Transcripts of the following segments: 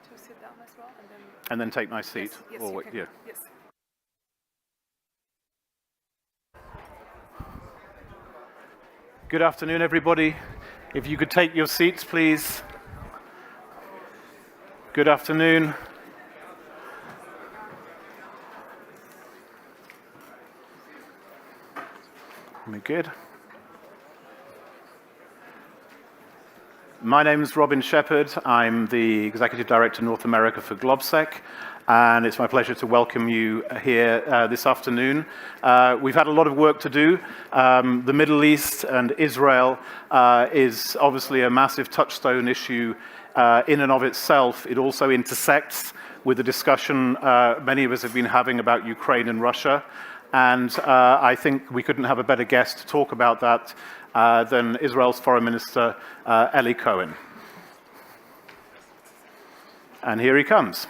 to sit down as well, and then take my seat. Yes, or, you can. yeah. Yes. Good afternoon, everybody. If you could take your seats, please. Good afternoon. We're good. My name is Robin Shepherd. I'm the Executive Director North America for GLOBSEC, and it's my pleasure to welcome you here this afternoon. We've had a lot of work to do. The Middle East and Israel is obviously a massive touchstone issue in and of itself. It also intersects with the discussion many of us have been having about Ukraine and Russia. And I think we couldn't have a better guest to talk about that than Israel's Foreign Minister, Eli Cohen. And here he comes.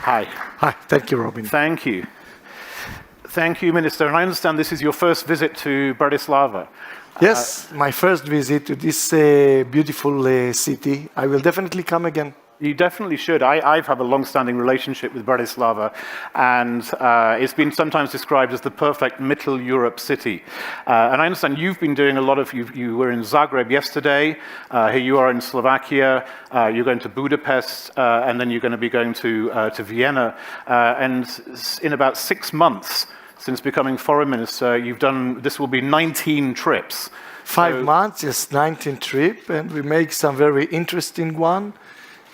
Hi. Hi, thank you, Robin. Thank you. Thank you, Minister. And I understand this is your first visit to Bratislava. Yes, my first visit to this beautiful city. I will definitely come again. You definitely should. I've had a long-standing relationship with Bratislava, and it's been sometimes described as the perfect Middle Europe city. And I understand you've been doing a lot of, you were in Zagreb yesterday, here you are in Slovakia, you're going to Budapest, and then you're going to be going to Vienna. And in about 6 months, since becoming foreign minister, you've done, this will be 19 trips. 5 months, yes, 19 trip, and we make some very interesting one.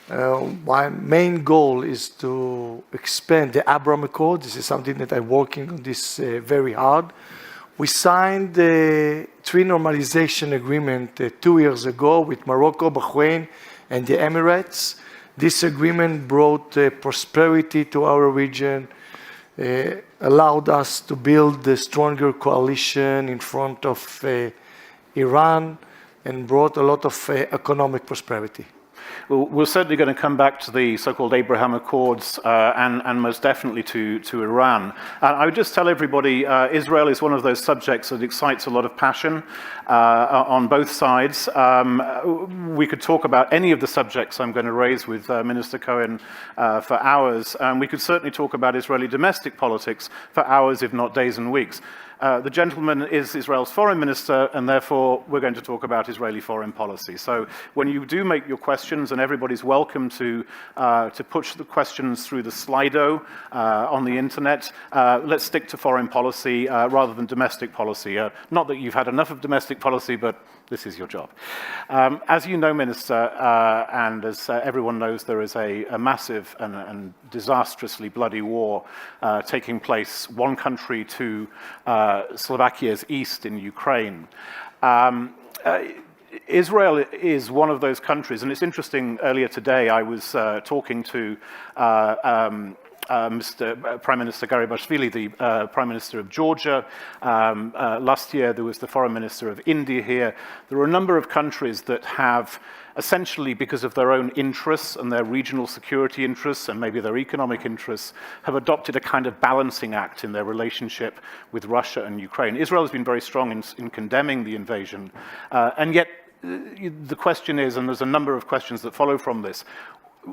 My main goal is to expand the Abraham Accord. This is something that I'm working on this very hard. We signed the three normalization agreement 2 years ago with Morocco, Bahrain, and the Emirates. This agreement brought prosperity to our region, allowed us to build a stronger coalition in front of Iran, and brought a lot of economic prosperity. Well, we're certainly going to come back to the so-called Abraham Accords and most definitely to Iran. I would just tell everybody, Israel is one of those subjects that excites a lot of passion on both sides. We could talk about any of the subjects I'm going to raise with Minister Cohen for hours. We could certainly talk about Israeli domestic politics for hours, if not days and weeks. The gentleman is Israel's foreign minister, and therefore we're going to talk about Israeli foreign policy. So when you do make your questions, and everybody's welcome to push the questions through the Slido on the internet, let's stick to foreign policy rather than domestic policy. Not that you've had enough of domestic policy, but this is your job. As you know, Minister, and as everyone knows, there is a massive and disastrously bloody war taking place, one country to Slovakia's east in Ukraine. Israel is one of those countries, and it's interesting, earlier today I was talking to Prime Minister Garibashvili, the Prime Minister of Georgia. Last year there was the Foreign Minister of India here. There are a number of countries that have, essentially because of their own interests and their regional security interests and maybe their economic interests, have adopted a kind of balancing act in their relationship with Russia and Ukraine. Israel has been very strong in condemning the invasion, and yet the question is, and there's a number of questions that follow from this,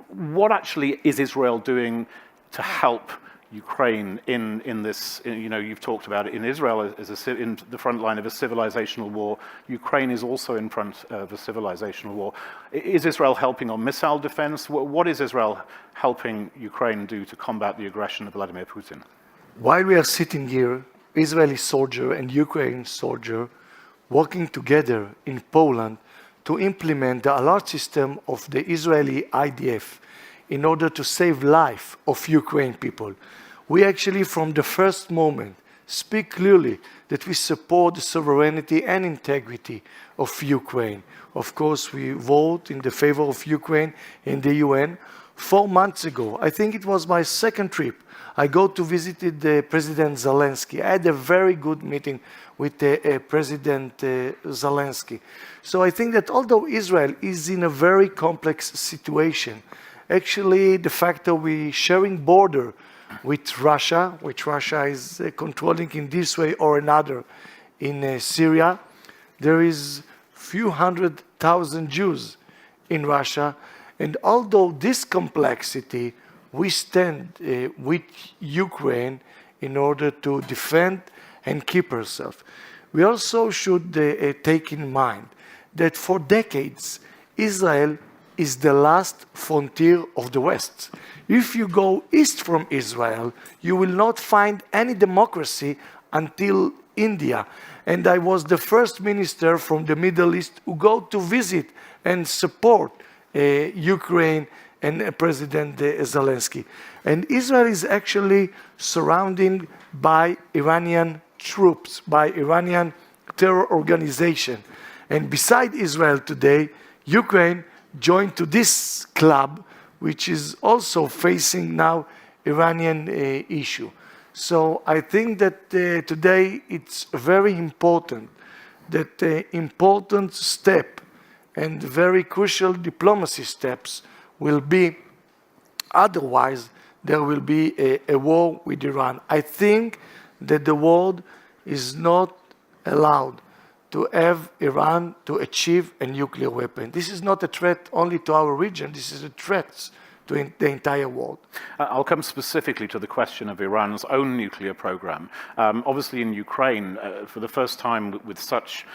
what actually is Israel doing to help Ukraine in this, you know, you've talked about it in Israel as in the front line of a civilizational war. Ukraine is also in front of a civilizational war. Is Israel helping on missile defense? What is Israel helping Ukraine do to combat the aggression of Vladimir Putin? While we are sitting here, Israeli soldier and Ukrainian soldier working together in Poland to implement the alert system of the Israeli IDF in order to save life of Ukrainian people. We actually, from the first moment, speak clearly that we support the sovereignty and integrity of Ukraine. Of course, we vote in the favor of Ukraine in the UN. 4 months ago, I think it was my second trip, I go to visit the President Zelensky. I had a very good meeting with President Zelensky. So I think that although Israel is in a very complex situation, actually the fact that we're sharing border with Russia, which Russia is controlling in this way or another in Syria, there is few 100,000 Jews in Russia, and although this complexity, we stand with Ukraine in order to defend and keep ourselves. We also should take in mind that for decades, Israel is the last frontier of the West. If you go east from Israel, you will not find any democracy until India. And I was the first minister from the Middle East who go to visit and support Ukraine and President Zelensky. And Israel is actually surrounded by Iranian troops, by Iranian terror organization. And beside Israel today, Ukraine joined to this club, which is also facing now Iranian issue. So I think that today it's very important that important step and very crucial diplomacy steps will be, otherwise there will be a war with Iran. I think that the world is not allowed to have Iran to achieve a nuclear weapon. This is not a threat only to our region, this is a threat to the entire world. I'll come specifically to the question of Iran's own nuclear program. Obviously in Ukraine, for the first time with such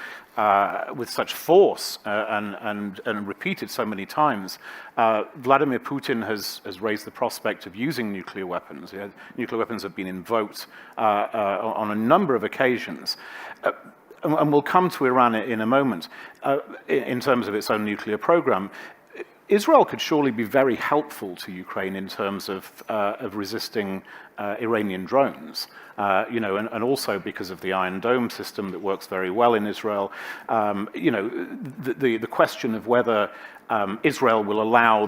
force and repeated so many times, Vladimir Putin has raised the prospect of using nuclear weapons. Nuclear weapons have been invoked on a number of occasions. And we'll come to Iran in a moment in terms of its own nuclear program. Israel could surely be very helpful to Ukraine in terms of resisting Iranian drones, and also because of the Iron Dome system that works very well in Israel. The question of whether Israel will allow,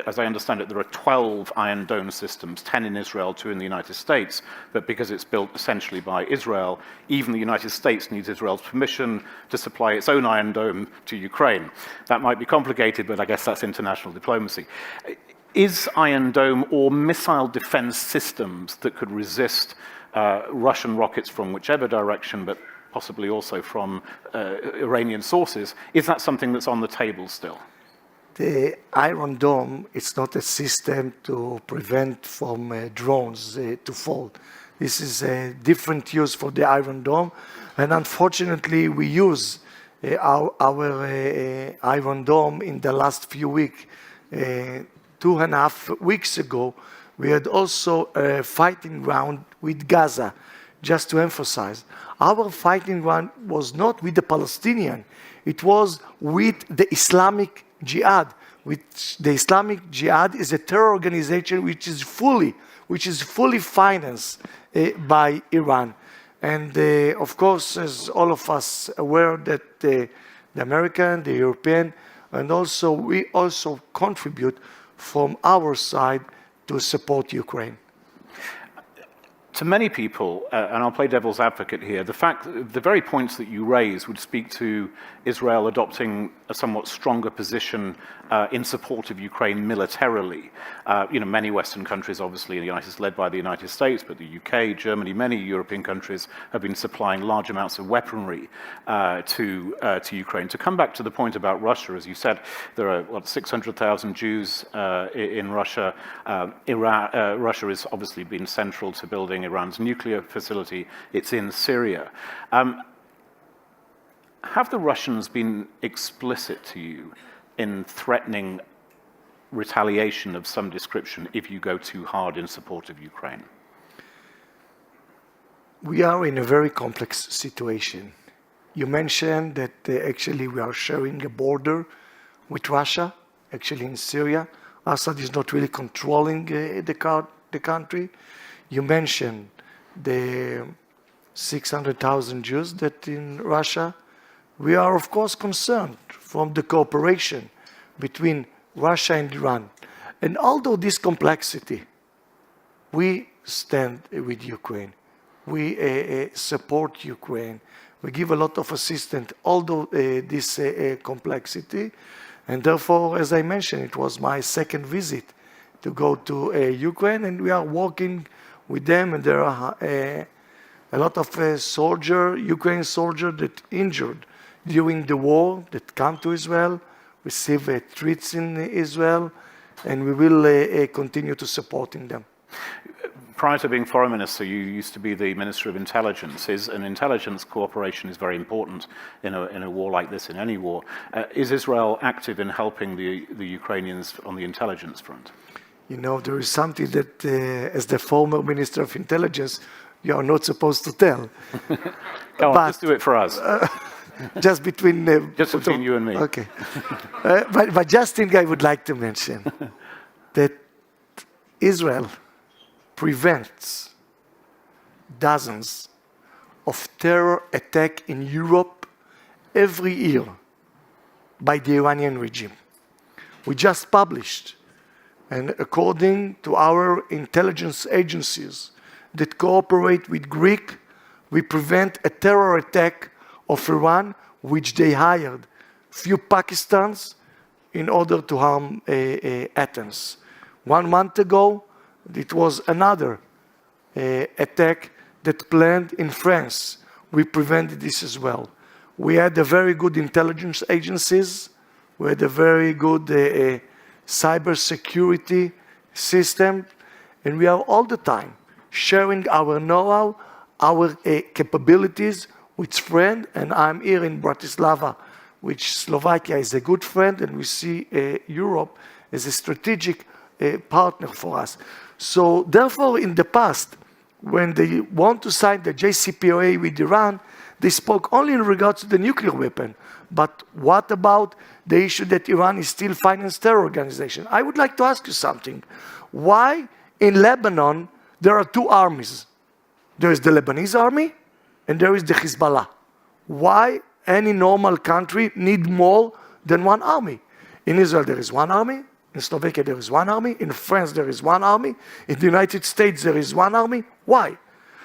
as I understand it, there are 12 Iron Dome systems, 10 in Israel, 2 in the United States, but because it's built essentially by Israel, even the United States needs Israel's permission to supply its own Iron Dome to Ukraine. That might be complicated, but I guess that's international diplomacy. Is Iron Dome or missile defense systems that could resist Russian rockets from whichever direction, but possibly also from Iranian sources, is that something that's on the table still? The Iron Dome is not a system to prevent from drones to fall. This is a different use for the Iron Dome, and unfortunately we use our Iron Dome in the last few weeks. 2.5 weeks ago, we had also a fighting ground with Gaza. Just to emphasize, our fighting ground was not with the Palestinian, it was with the Islamic Jihad. Which the Islamic Jihad is a terror organization which is fully financed by Iran. And of course, as all of us aware that the American, the European, and also we also contribute from our side to support Ukraine. To many people, and I'll play devil's advocate here, the very points that you raise would speak to Israel adopting a somewhat stronger position in support of Ukraine militarily. Many Western countries, obviously, the United States, led by the United States, but the UK, Germany, many European countries have been supplying large amounts of weaponry to Ukraine. To come back to the point about Russia, as you said, there are 600,000 Jews in Russia. Russia has obviously been central to building Iran's nuclear facility. It's in Syria. Have the Russians been explicit to you in threatening retaliation of some description if you go too hard in support of Ukraine? We are in a very complex situation. You mentioned that actually we are sharing a border with Russia, actually in Syria. Assad is not really controlling the country. You mentioned the 600,000 Jews that in Russia. We are, of course, concerned from the cooperation between Russia and Iran. And although this complexity, we stand with Ukraine. We support Ukraine. We give a lot of assistance, although this complexity. And therefore, as I mentioned, it was my second visit to go to Ukraine, and we are working with them, and there are a lot of Ukrainian soldiers that injured during the war that come to Israel, receive treats in Israel, and we will continue to supporting them. Prior to being foreign minister, you used to be the Minister of Intelligence. And intelligence cooperation is very important in a war like this, in any war. Is Israel active in helping the Ukrainians on the intelligence front? You know, there is something that, as the former Minister of Intelligence, you are not supposed to tell. Come on, just do it for us. Just between you and me. Okay. But just thing I would like to mention that Israel prevents dozens of terror attacks in Europe every year by the Iranian regime. We just published, and according to our intelligence agencies that cooperate with Greek, we prevent a terror attack of Iran, which they hired few Pakistans in order to harm Athens. 1 month ago, it was another attack that planned in France. We prevented this as well. We had a very good intelligence agencies. We had a very good cyber security system. And we are all the time sharing our know-how, our capabilities with friends. And I'm here in Bratislava, which Slovakia is a good friend, and we see Europe as a strategic partner for us. So therefore, in the past, when they want to sign the JCPOA with Iran, they spoke only in regards to the nuclear weapon. But what about the issue that Iran is still financing terror organization? I would like to ask you something. Why in Lebanon there are two armies? There is the Lebanese army and there is the Hezbollah. Why any normal country need more than one army? In Israel there is one army. In Slovakia, there is one army. In France, there is one army. In the United States, there is one army. Why?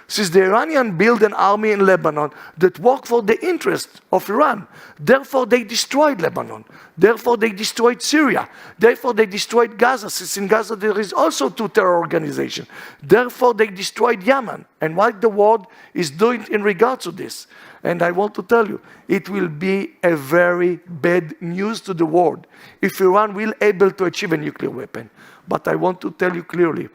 Since the Iranians built an army in Lebanon that worked for the interest of Iran, therefore they destroyed Lebanon. Therefore they destroyed Syria. Therefore they destroyed Gaza, since in Gaza there is also two terror organizations. Therefore they destroyed Yemen. And what the world is doing in regard to this? And I want to tell you, it will be a very bad news to the world if Iran will able to achieve a nuclear weapon. But I want to tell you clearly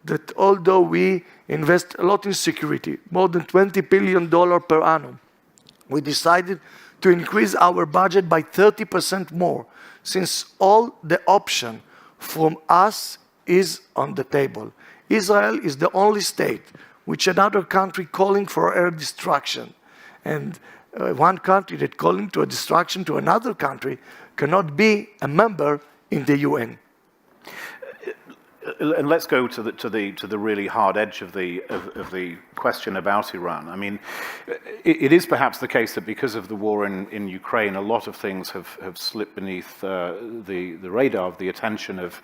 that although we invest a lot in security, more than $20 billion per annum, we decided to increase our budget by 30% more, since all the option from us is on the table. Israel is the only state which another country calling for air destruction. And one country that calling to a destruction to another country cannot be a member in the UN. And let's go to the really hard edge of the question about Iran. I mean, it is perhaps the case that because of the war in Ukraine, a lot of things have slipped beneath the radar of the attention of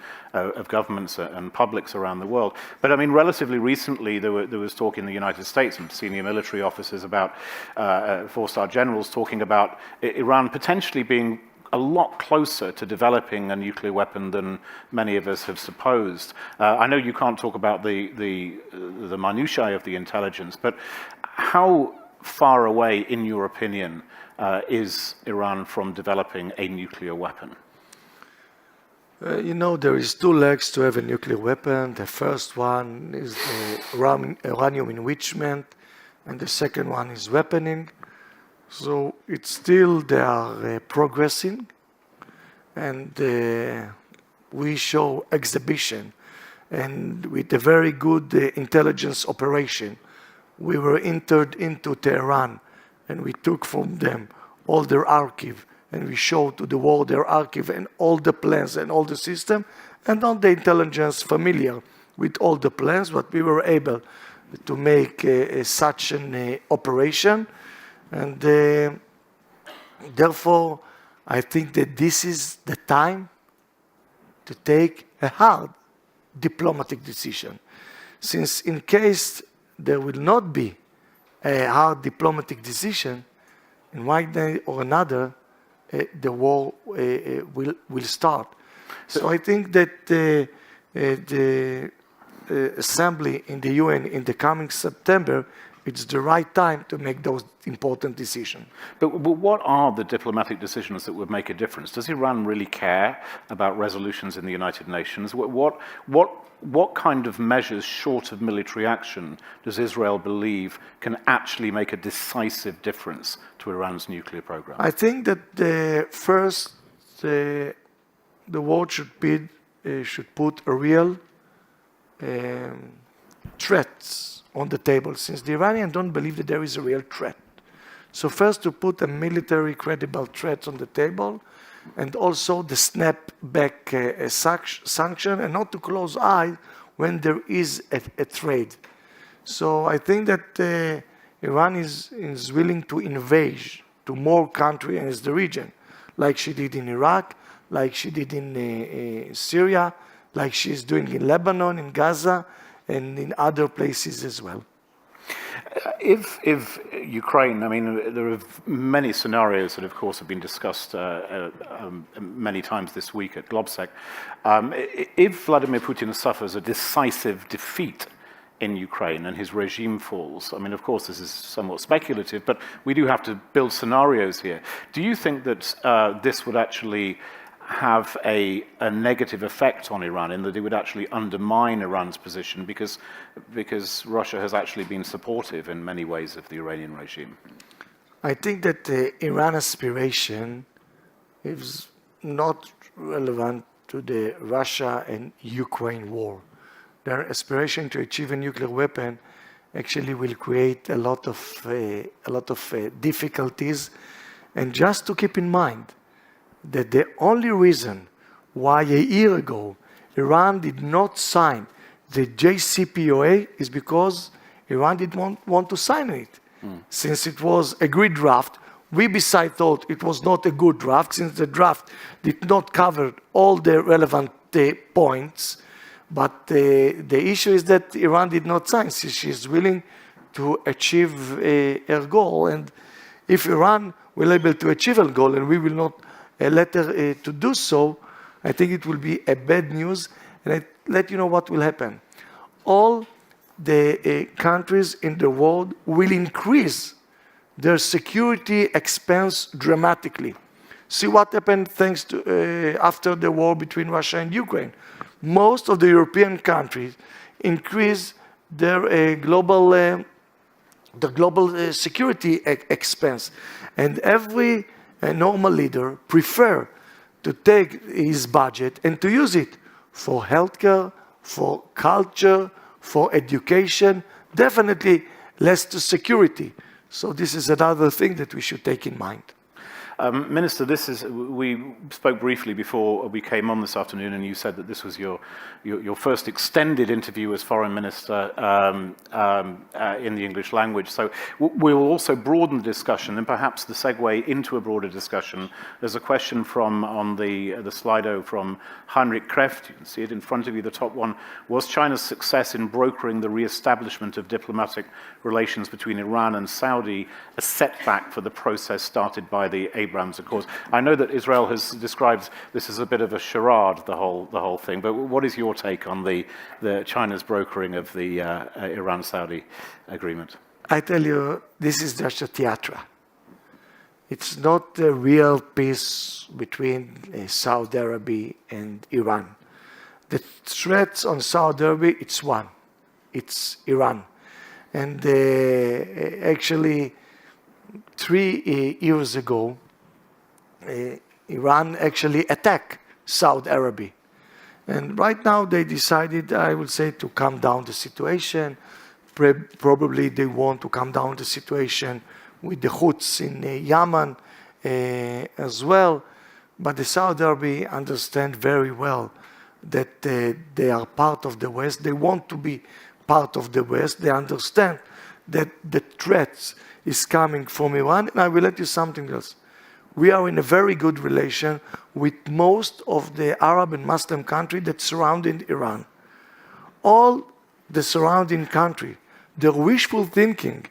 governments and publics around the world. But I mean, relatively recently, there was talk in the United States and senior military officers about 4-star generals talking about Iran potentially being a lot closer to developing a nuclear weapon than many of us have supposed. I know you can't talk about the minutiae of the intelligence, but how far away, in your opinion, is Iran from developing a nuclear weapon? You know, there is two legs to have a nuclear weapon. The first one is the uranium enrichment, and the second one is weaponing. So it's still, they are progressing, and we show exhibition, and with a very good intelligence operation, we were entered into Tehran, and we took from them all their archive, and we showed to the world their archive and all the plans and all the system, and on the intelligence familiar with all the plans, but we were able to make such an operation. And therefore, I think that this is the time to take a hard diplomatic decision. Since in case there will not be a hard diplomatic decision, in one day or another, the war will start. So I think that the assembly in the UN in the coming September it's the right time to make those important decisions. But what are the diplomatic decisions that would make a difference? Does Iran really care about resolutions in the United Nations? What kind of measures, short of military action, does Israel believe can actually make a decisive difference to Iran's nuclear program? I think that first, the world should put a real threats on the table, since the Iranians don't believe that there is a real threat. So first, to put a military credible threat on the table, and also the snap-back sanction, and not to close eyes when there is a trade. So I think that Iran is willing to invade to more countries in the region, like she did in Iraq, like she did in Syria, like she's doing in Lebanon, in Gaza, and in other places as well. If Ukraine, I mean, there are many scenarios that, of course, have been discussed many times this week at GLOBSEC. If Vladimir Putin suffers a decisive defeat in Ukraine and his regime falls, I mean, of course, this is somewhat speculative, but we do have to build scenarios here. Do you think that this would actually have a negative effect on Iran, in that it would actually undermine Iran's position because Russia has actually been supportive in many ways of the Iranian regime? I think that the Iran aspiration is not relevant to the Russia and Ukraine war. Their aspiration to achieve a nuclear weapon actually will create a lot of difficulties. And just to keep in mind that the only reason why a year ago Iran did not sign the JCPOA is because Iran did not want to sign it. Since it was a agreed draft, we besides thought it was not a good draft, since the draft did not cover all the relevant points. But the issue is that Iran did not sign, so she is willing to achieve her goal. And if Iran will able to achieve her goal, and we will not let her to do so, I think it will be a bad news. And I let you know what will happen. All the countries in the world will increase their security expense dramatically. See what happened thanks to after the war between Russia and Ukraine. Most of the European countries increase their global security expense, and every normal leader prefer to take his budget and to use it for healthcare, for culture, for education, definitely less to security. So this is another thing that we should take in mind. Minister, we spoke briefly before we came on this afternoon, and you said that this was your first extended interview as Foreign Minister in the English language. So we will also broaden the discussion, and perhaps the segue into a broader discussion. There's a question on the Slido from Heinrich Kreft. You can see it in front of you, the top one. Was China's success in brokering the re-establishment of diplomatic relations between Iran and Saudi a setback for the process started by the Abraham Accords? I know that Israel has described this as a bit of a charade, the whole thing. But what is your take on the China's brokering of the Iran-Saudi agreement? I tell you, this is just a theater. It's not a real peace between Saudi Arabia and Iran. The threats on Saudi Arabia, it's one. It's Iran. And actually, 3 years ago, Iran actually attacked Saudi Arabia. And right now they decided, I would say, to calm down the situation. Probably they want to calm down the situation with the Houthis in Yemen as well. But the Saudi Arabia understand very well that they are part of the West. They want to be part of the West. They understand that the threats is coming from Iran. And I will let you something else. We are in a very good relation with most of the Arab and Muslim countries that surround Iran. All the surrounding countries, they're wishful thinking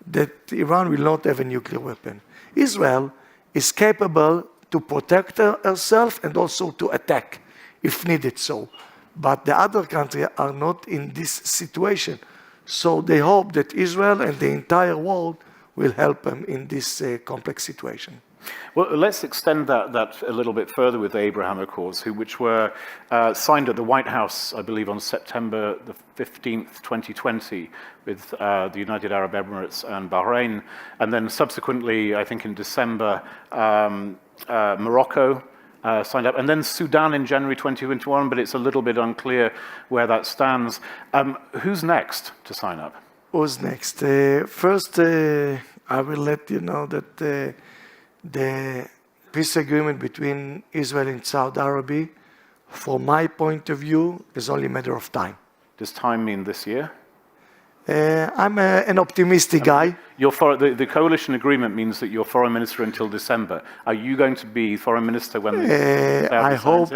that Iran will not have a nuclear weapon. Israel is capable to protect herself and also to attack if needed so. But the other countries are not in this situation. So they hope that Israel and the entire world will help them in this complex situation. Well, let's extend that a little bit further with the Abraham Accords, which were signed at the White House, I believe, on September the 15th, 2020, with the United Arab Emirates and Bahrain, and then subsequently, I think in December, Morocco signed up, and then Sudan in January 2021, but it's a little bit unclear where that stands. Who's next to sign up? Who's next? First, I will let you know that the peace agreement between Israel and Saudi Arabia, from my point of view, is only a matter of time. Does time mean this year? I'm an optimistic guy. The coalition agreement means that you're foreign minister until December. Are you going to be foreign minister when I hope,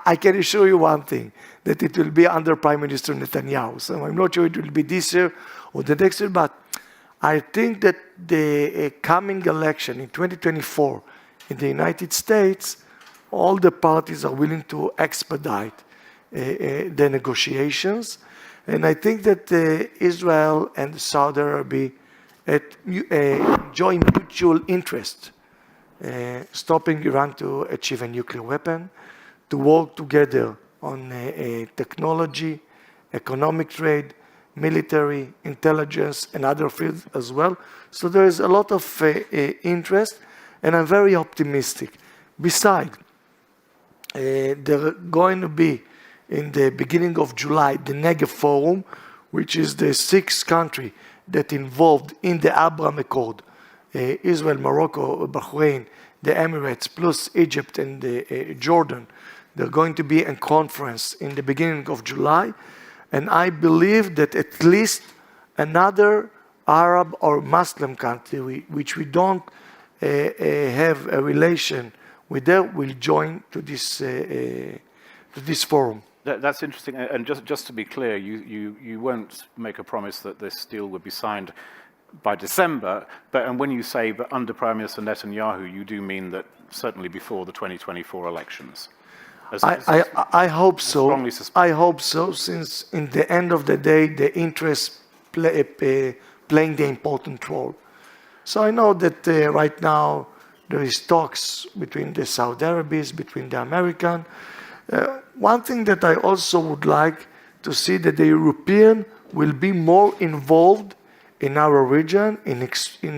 I can assure you one thing, that it will be under Prime Minister Netanyahu. So I'm not sure it will be this year or the next year, but I think that the coming election in 2024 in the United States, all the parties are willing to expedite the negotiations. And I think that Israel and Saudi Arabia enjoy mutual interest, stopping Iran to achieve a nuclear weapon, to work together on technology, economic trade, military, intelligence, and other fields as well. So there is a lot of interest, and I'm very optimistic. Besides, there are going to be, in the beginning of July, the Negev Forum, which is the sixth country that involved in the Abraham Accord, Israel, Morocco, Bahrain, the Emirates, plus Egypt and Jordan. They're going to be a conference in the beginning of July, and I believe that at least another Arab or Muslim country, which we don't have a relation with them, will join to this forum. That's interesting, and just to be clear, you won't make a promise that this deal would be signed by December, and when you say but under Prime Minister Netanyahu, you do mean that certainly before the 2024 elections. I hope so. I hope so, since in the end of the day, the interests playing the important role. So I know that right now there is talks between the Saudi Arabians, between the American. One thing that I also would like to see that the European will be more involved in our region in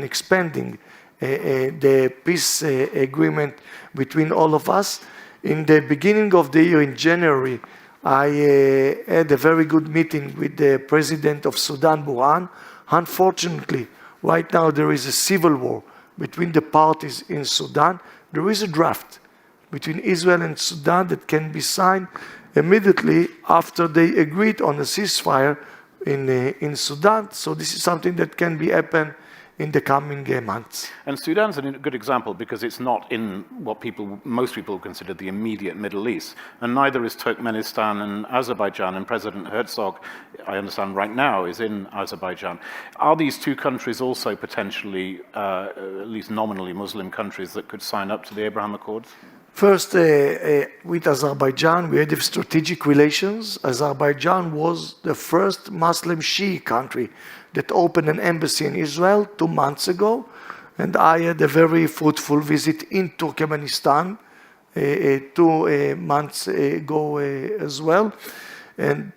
expanding the peace agreement between all of us. In the beginning of the year, in January, I had a very good meeting with the president of Sudan, Burhan. Unfortunately, right now there is a civil war between the parties in Sudan. There is a draft between Israel and Sudan that can be signed immediately after they agreed on a ceasefire in Sudan. So this is something that can be happen in the coming months. And Sudan's a good example because it's not in what most people consider the immediate Middle East, and neither is Turkmenistan and Azerbaijan, and President Herzog, I understand right now, is in Azerbaijan. Are these two countries also potentially, at least nominally, Muslim countries that could sign up to the Abraham Accords? First, with Azerbaijan, we had strategic relations. Azerbaijan was the first Muslim Shia country that opened an embassy in Israel 2 months ago. And I had a very fruitful visit in Turkmenistan 2 months ago as well. And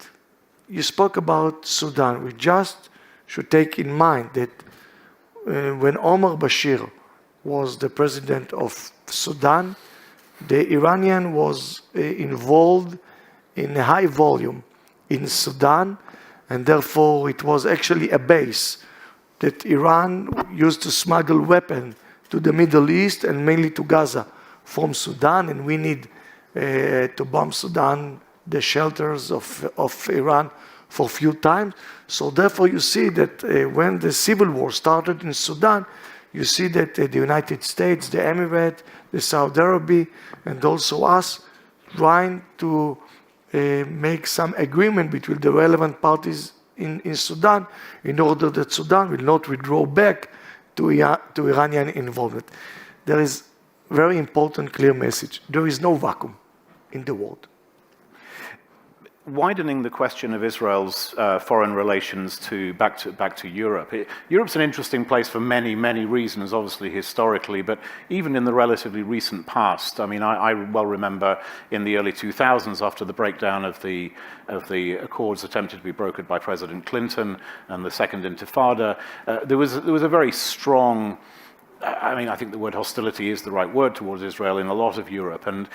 you spoke about Sudan. We just should take in mind that when Omar Bashir was the president of Sudan, the Iranian was involved in a high volume in Sudan, and therefore it was actually a base that Iran used to smuggle weapons to the Middle East and mainly to Gaza from Sudan, and we need to bomb Sudan, the shelters of Iran, for a few times. So therefore you see that when the civil war started in Sudan, you see that the United States, the Emirates, the Saudi Arabia, and also us, trying to make some agreement between the relevant parties in Sudan in order that Sudan will not withdraw back to Iranian involvement. There is very important, clear message. There is no vacuum in the world. widening the question of Israel's foreign relations back to Europe. Europe's an interesting place for many, many reasons, obviously historically, but even in the relatively recent past. I mean, I well remember in the early 2000s, after the breakdown of the accords attempted to be brokered by President Clinton and the Second Intifada, there was a very strong, I mean, I think the word hostility is the right word towards Israel in a lot of Europe, and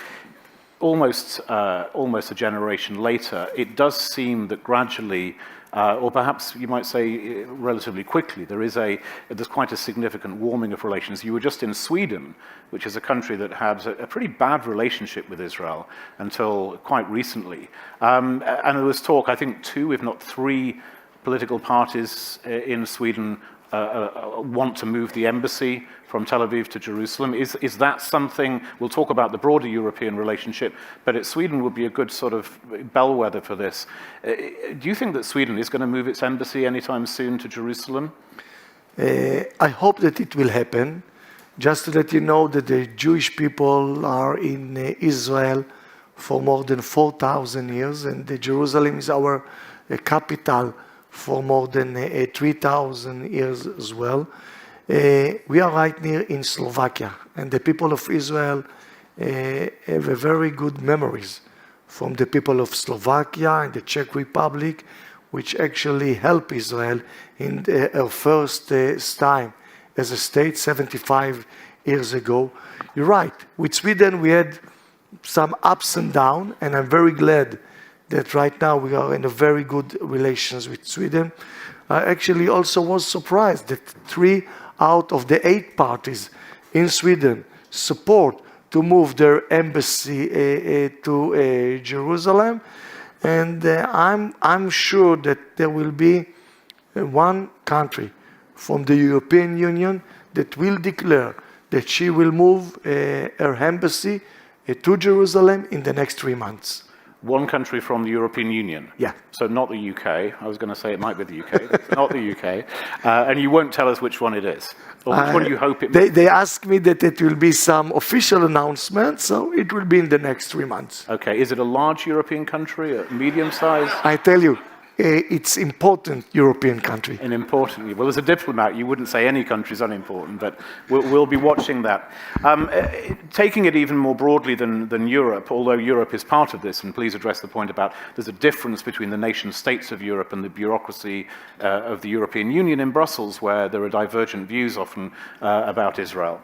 almost a generation later, it does seem that gradually, or perhaps you might say relatively quickly, there's quite a significant warming of relations. You were just in Sweden, which is a country that had a pretty bad relationship with Israel until quite recently. And there was talk, I think 2, if not 3, political parties in Sweden want to move the embassy from Tel Aviv to Jerusalem. Is that something, we'll talk about the broader European relationship, but Sweden would be a good sort of bellwether for this. Do you think that Sweden is going to move its embassy anytime soon to Jerusalem? I hope that it will happen. Just to let you know that the Jewish people are in Israel for more than 4,000 years, and Jerusalem is our capital for more than 3,000 years as well. We are right near in Slovakia, and the people of Israel have a very good memories from the people of Slovakia and the Czech Republic, which actually helped Israel in her first time as a state 75 years ago. You're right. With Sweden, we had some ups and downs, and I'm very glad that right now we are in a very good relations with Sweden. I actually also was surprised that 3 out of the 8 parties in Sweden support to move their embassy to Jerusalem. And I'm sure that there will be one country from the European Union that will declare that she will move her embassy to Jerusalem in the next 3 months. One country from the European Union? Yeah. So not the UK. I was going to say it might be the UK, not the UK. And you won't tell us which one it is? Or which one you hope it may be? They asked me that it will be some official announcement, so it will be in the next 3 months. Okay. Is it a large European country, a medium size? I tell you, it's important European country. An important. Well, as a diplomat, you wouldn't say any country is unimportant, but we'll be watching that. Taking it even more broadly than Europe, although Europe is part of this, and please address the point about there's a difference between the nation states of Europe and the bureaucracy of the European Union in Brussels, where there are divergent views often about Israel.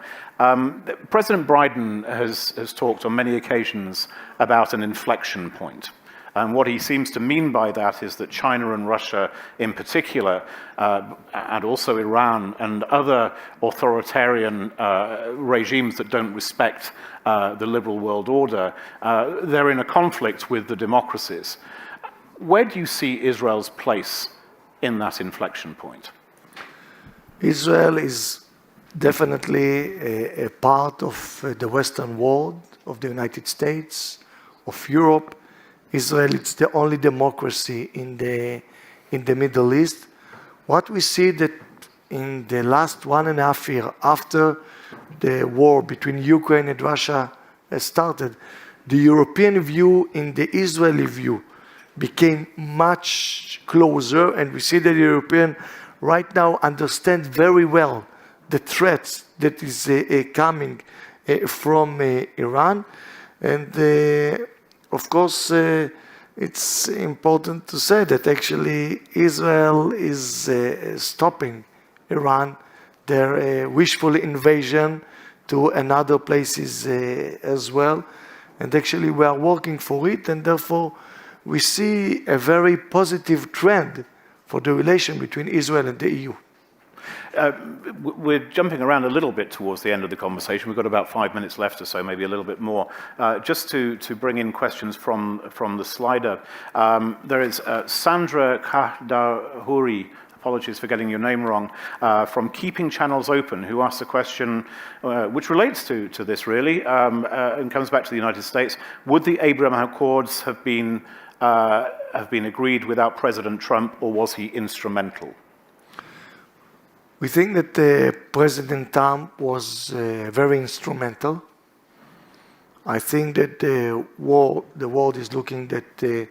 President Biden has talked on many occasions about an inflection point. And what he seems to mean by that is that China and Russia in particular, and also Iran and other authoritarian regimes that don't respect the liberal world order, they're in a conflict with the democracies. Where do you see Israel's place in that inflection point? Israel is definitely a part of the Western world, of the United States, of Europe. Israel is the only democracy in the Middle East. What we see that in the last 1.5 years after the war between Ukraine and Russia started, the European view and the Israeli view became much closer, and we see that the European right now understand very well the threats that is coming from Iran. And of course, it's important to say that actually Israel is stopping Iran, their wishful invasion to another places as well. And actually we are working for it, and therefore we see a very positive trend for the relation between Israel and the EU. We're jumping around a little bit towards the end of the conversation. We've got about 5 minutes left or so, maybe a little bit more. Just to bring in questions from the slider. There is Sandra Kahdahouri, apologies for getting your name wrong, from Keeping Channels Open, who asked a question which relates to this really, and comes back to the United States. Would the Abraham Accords have been agreed without President Trump, or was he instrumental? We think that President Trump was very instrumental. I think that the world is looking that the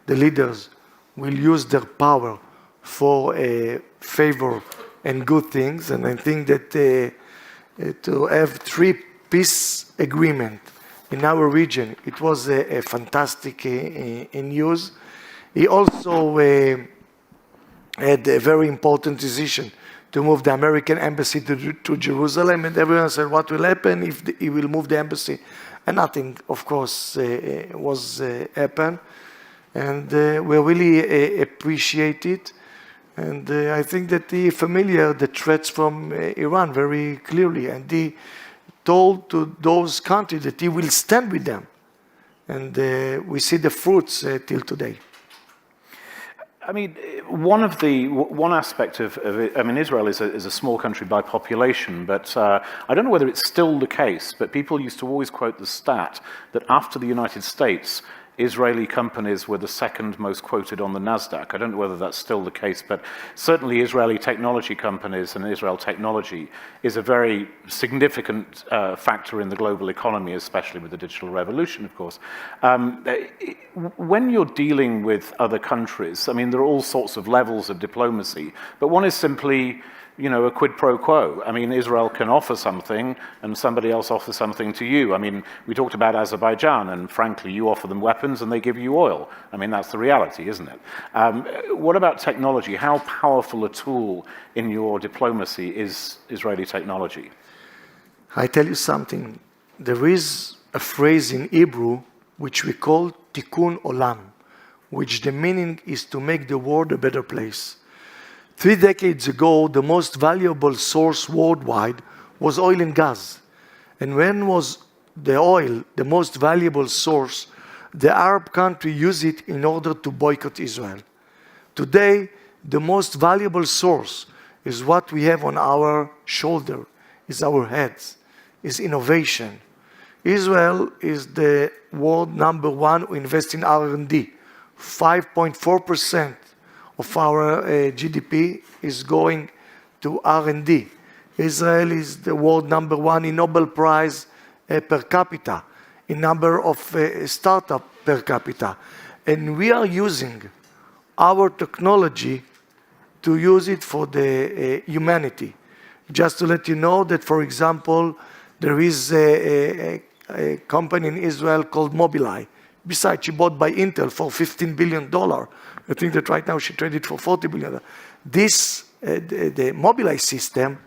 the leaders will use their power for favor and good things. And I think that to have 3 peace agreement in our region, it was a fantastic news. He also had a very important decision to move the American embassy to Jerusalem, and everyone said, what will happen if he will move the embassy? And nothing, of course, was happened. And we really appreciate it. And I think that he familiar the threats from Iran very clearly, and he told to those countries that he will stand with them. And we see the fruits till today. I mean, one aspect of it, I mean, Israel is a small country by population, but I don't know whether it's still the case, but people used to always quote the stat that after the United States, Israeli companies were the second most quoted on the NASDAQ. I don't know whether that's still the case, but certainly Israeli technology companies and Israel technology is a very significant factor in the global economy, especially with the digital revolution, of course. When you're dealing with other countries, I mean, there are all sorts of levels of diplomacy, but one is simply, you know, a quid pro quo. I mean, Israel can offer something and somebody else offers something to you. I mean, we talked about Azerbaijan, and frankly, you offer them weapons and they give you oil. I mean, that's the reality, isn't it? What about technology? How powerful a tool in your diplomacy is Israeli technology? I tell you something. There is a phrase in Hebrew which we call tikkun olam, which the meaning is to make the world a better place. 3 decades ago, the most valuable source worldwide was oil and gas. And when was the oil the most valuable source, the Arab country used it in order to boycott Israel. Today, the most valuable source is what we have on our shoulder, is our heads, is innovation. Israel is the world #1 who invests in R&D. 5.4% of our GDP is going to R&D. Israel is the world #1 in Nobel Prize per capita, in number of startup per capita. And we are using our technology to use it for the humanity. Just to let you know that, for example, there is a company in Israel called Mobileye. Besides, she bought by Intel for $15 billion. I think that right now she traded for $40 billion. This, the Mobileye system,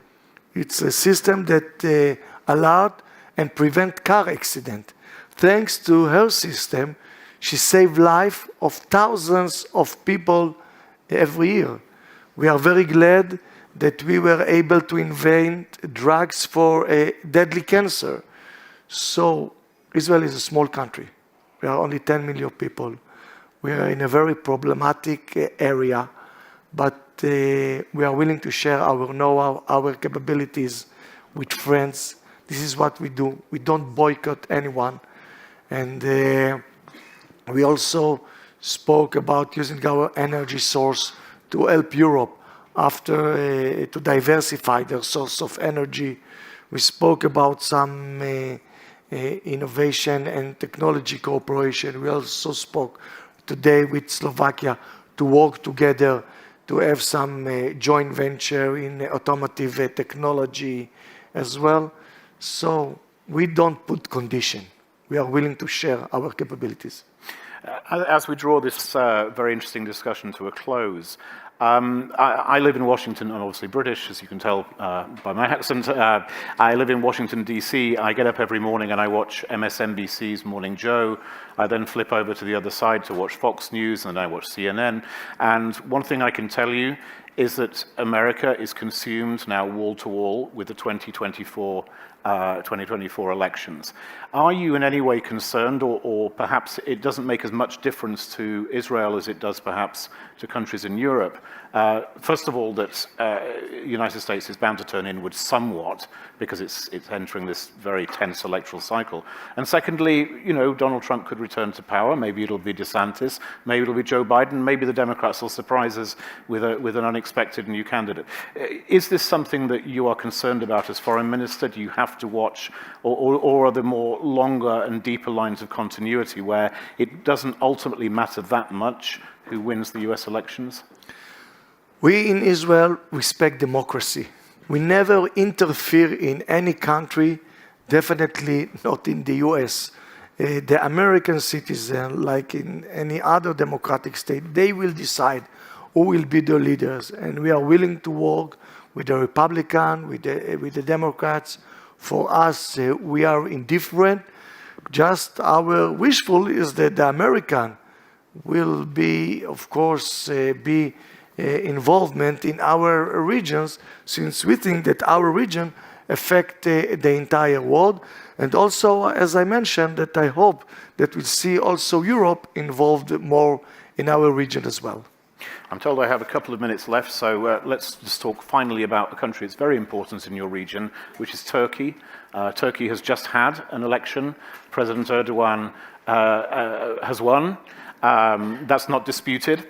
it's a system that allowed and prevent car accident. Thanks to her system, she saved life of thousands of people every year. We are very glad that we were able to invent drugs for a deadly cancer. So Israel is a small country. We are only 10 million people. We are in a very problematic area, but we are willing to share our know-how, our capabilities with friends. This is what we do. We don't boycott anyone. And we also spoke about using our energy source to help Europe after to diversify their source of energy. We spoke about some innovation and technology cooperation. We also spoke today with Slovakia to work together to have some joint venture in automotive technology as well. So we don't put condition. We are willing to share our capabilities. As we draw this very interesting discussion to a close, I live in Washington, I'm obviously British, as you can tell by my accent. I live in Washington, D.C. I get up every morning and I watch MSNBC's Morning Joe. I then flip over to the other side to watch Fox News, and I watch CNN. And one thing I can tell you is that America is consumed now wall to wall with the 2024 elections. Are you in any way concerned, or perhaps it doesn't make as much difference to Israel as it does perhaps to countries in Europe? First of all, that the United States is bound to turn inward somewhat because it's entering this very tense electoral cycle. And secondly, you know, Donald Trump could return to power. Maybe it'll be DeSantis, maybe it'll be Joe Biden, maybe the Democrats will surprise us with an unexpected new candidate. Is this something that you are concerned about as foreign minister? Do you have to watch, or are there more longer and deeper lines of continuity where it doesn't ultimately matter that much who wins the US elections? We in Israel respect democracy. We never interfere in any country, definitely not in the US. The American citizen, like in any other democratic state, they will decide who will be the leaders. And we are willing to work with the Republican, with the Democrats. For us, we are indifferent. Just our wishful is that the American will be, of course, involvement in our regions, since we think that our region affect the entire world. And also, as I mentioned, that I hope that we'll see also Europe involved more in our region as well. I'm told I have a couple of minutes left, so let's just talk finally about a country that's very important in your region, which is Turkey. Turkey has just had an election. President Erdogan has won. That's not disputed.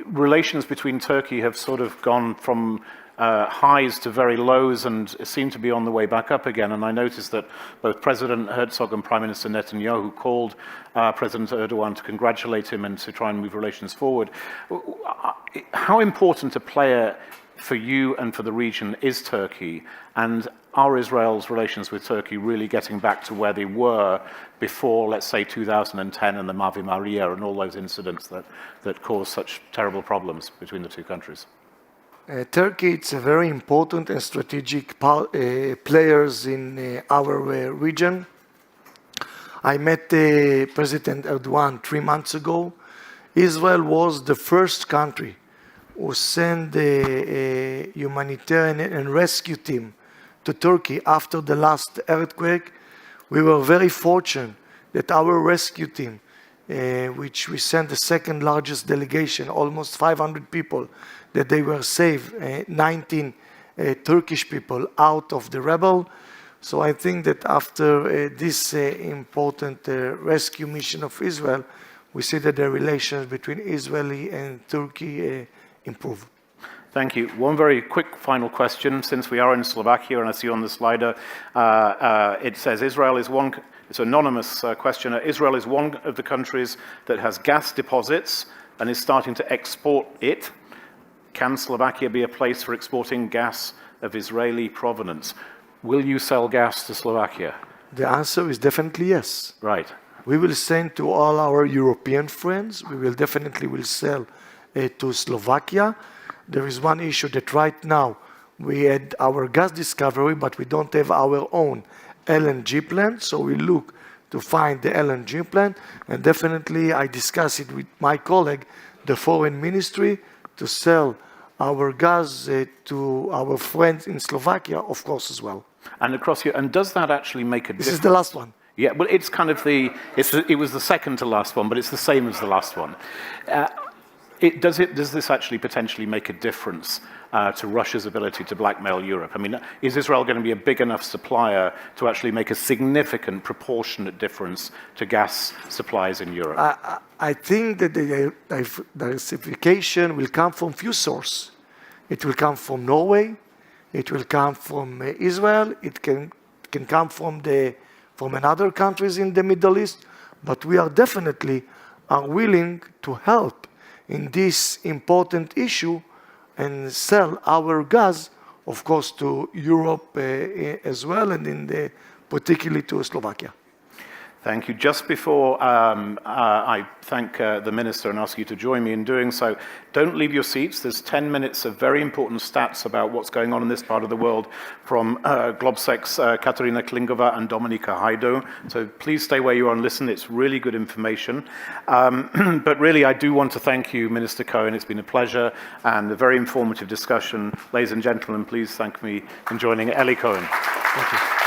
Relations between Turkey have sort of gone from highs to very lows and seem to be on the way back up again. And I noticed that both President Herzog and Prime Minister Netanyahu called President Erdogan to congratulate him and to try and move relations forward. How important a player for you and for the region is Turkey? And are Israel's relations with Turkey really getting back to where they were before, let's say, 2010 and the Mavi Maria and all those incidents that caused such terrible problems between the two countries? Turkey is a very important and strategic players in our region. I met President Erdogan 3 months ago. Israel was the first country who sent a humanitarian and rescue team to Turkey after the last earthquake. We were very fortunate that our rescue team, which we sent the second largest delegation, almost 500 people, that they were saved, 19 Turkish people out of the rebel. So I think that after this important rescue mission of Israel, we see that the relations between Israeli and Turkey improve. Thank you. One very quick final question, since we are in Slovakia, and I see on the slider, it says Israel is one, it's an anonymous questioner, Israel is one of the countries that has gas deposits and is starting to export it. Can Slovakia be a place for exporting gas of Israeli provenance? Will you sell gas to Slovakia? The answer is definitely yes. Right. We will send to all our European friends. We will definitely sell to Slovakia. There is one issue that right now we had our gas discovery, but we don't have our own LNG plant. So we look to find the LNG plant. And definitely I discuss it with my colleague, the foreign ministry, to sell our gas to our friends in Slovakia, of course, as well. And across here, and does that actually make a difference? This is the last one. Yeah, well, it's kind of it was the second to last one, but it's the same as the last one. Does this actually potentially make a difference to Russia's ability to blackmail Europe? I mean, is Israel going to be a big enough supplier to actually make a significant proportionate difference to gas supplies in Europe? I think that the diversification will come from few sources. It will come from Norway. It will come from Israel. It can come from another countries in the Middle East. But we are definitely willing to help in this important issue and sell our gas, of course, to Europe as well, and particularly to Slovakia. Thank you. Just before I thank the Minister and ask you to join me in doing so, don't leave your seats. There's 10 minutes of very important stats about what's going on in this part of the world from GLOBSEC's Katarina Klingova and Dominika Hajdu. So please stay where you are and listen. It's really good information. But really, I do want to thank you, Minister Cohen. It's been a pleasure and a very informative discussion. Ladies and gentlemen, please thank me in joining Eli Cohen. Thank you.